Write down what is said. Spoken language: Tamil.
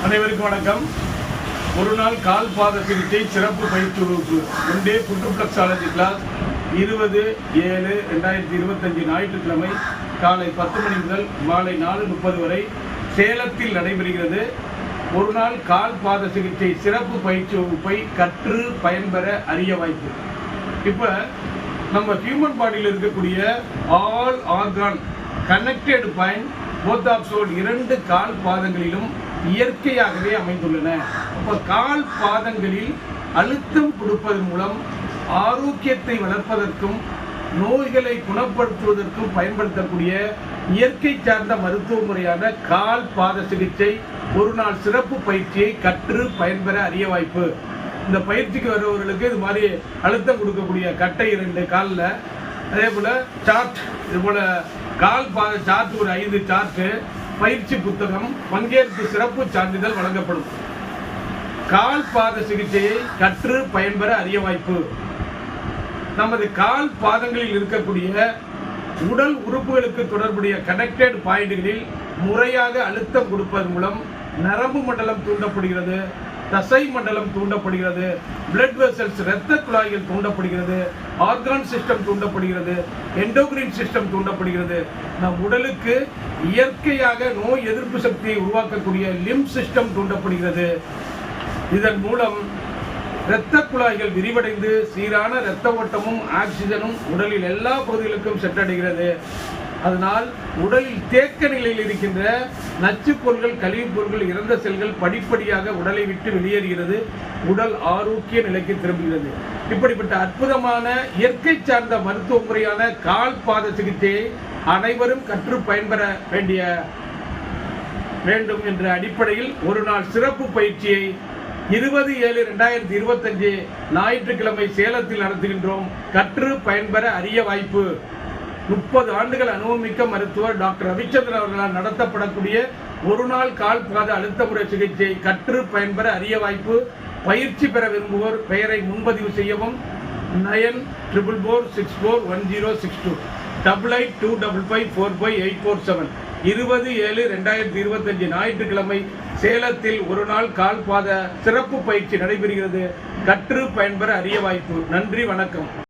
அனைவருக்கும் வணக்கம். ஒரு நாள் கால் பாத சிகிச்சை சிறப்பு பயிற்சி வகுப்பு ஒன்றே புற்றுப்ளக்ஸாலஜி கிளாஸ் 20/7/2025 ஞாயிற்றுக்கிழமை காலை 10 மணி முதல் மாலை 4:30 வரை சேலத்தில் நடைபெறுகிறது. ஒரு நாள் கால் பாத சிகிச்சை சிறப்பு பயிற்சி வகுப்பை கற்று பயன்பெற அரிய வாய்ப்பு. இப்போ நம்ம ஹியூமன் பாடியில் இருக்கக்கூடிய all organ connected point both of sole 2 கால் பாதங்களிலும் இயற்கையாகவே அமைந்துள்ளன. அப்போ கால் பாதங்களில் அழுத்தம் கொடுப்பதன் மூலம் ஆரோக்கியத்தை வளர்ப்பதற்கும் நோய்களை குணப்படுத்துவதற்கும் பயன்படுத்தக்கூடிய இயற்கை சார்ந்த மருத்துவ முறையான கால் பாத சிகிச்சை ஒரு நாள் சிறப்பு பயிற்சியை கற்று பயன்பெற அரிய வாய்ப்பு. இந்த பயிற்சிக்கு வருபவர்களுக்கு இது மாதிரி அழுத்தம் கொடுக்கக்கூடிய கட்டை 2 காலில், அதே போல் சார்ட், இது போல் கால் பாத சார்ட் ஒரு 5 சார்ட்டு, பயிற்சி புத்தகம், பங்கேற்பு சிறப்பு சான்றிதழ் வழங்கப்படும். கால் பாத சிகிச்சையை கற்று பயன்பெற அரிய வாய்ப்பு. நமது கால் பாதங்களில் இருக்கக்கூடிய உடல் உறுப்புகளுக்கு தொடர்புடைய கனெக்டட் பாயிண்ட்களில் முறையாக அழுத்தம் கொடுப்பதன் மூலம் நரம்பு மண்டலம் தூண்டப்படுகிறது, தசை மண்டலம் தூண்டப்படுகிறது, பிளட் வெசல்ஸ் இரத்த குழாய்கள் தூண்டப்படுகிறது, ஆர்கான் சிஸ்டம் தூண்டப்படுகிறது, எண்டோகிரின் சிஸ்டம் தூண்டப்படுகிறது. நம் உடலுக்கு இயற்கையாக நோய் எதிர்ப்பு சக்தியை உருவாக்கக்கூடிய லிம்ப் சிஸ்டம் தூண்டப்படுகிறது. இதன் மூலம் இரத்த குழாய்கள் விரிவடைந்து சீரான இரத்த ஓட்டமும் ஆக்சிஜனும் உடலில் எல்லா பகுதிகளுக்கும் சென்றடைகிறது. அதனால் உடலில் தேக்க நிலையில் இருக்கின்ற நச்சுப் பொருட்கள், கழிவுப் பொருட்கள், இறந்த செல்கள் படிப்படியாக உடலை விட்டு வெளியேறுகிறது, உடல் ஆரோக்கிய நிலைக்கு திரும்புகிறது. இப்படிப்பட்ட அற்புதமான இயற்கை சார்ந்த மருத்துவ முறையான கால் பாத சிகிச்சையை அனைவரும் கற்று பயன்பெற வேண்டும் என்ற அடிப்படையில் ஒரு நாள் சிறப்பு பயிற்சியை 20/7/2025 ஞாயிற்றுக்கிழமை சேலத்தில் நடத்துகின்றோம். கற்று பயன்பெற அரிய வாய்ப்பு. 30 ஆண்டுகள் அனுபவமிக்க மருத்துவர் டாக்டர் ரவிச்சந்திரன் அவர்களால் நடத்தப்படக்கூடிய ஒரு நாள் கால் பாத அழுத்த முறை சிகிச்சை கற்று பயன்பெற அரிய வாய்ப்பு. பயிற்சி பெற விரும்புவோர் பெயரை முன்பதிவு செய்யவும். 9444641062 8825554547 20/7/2025 ஞாயிற்றுக்கிழமை சேலத்தில் ஒரு நாள் கால் பாத சிறப்பு பயிற்சி நடைபெறுகிறது. கற்று பயன்பெற அரிய வாய்ப்பு. நன்றி, வணக்கம்.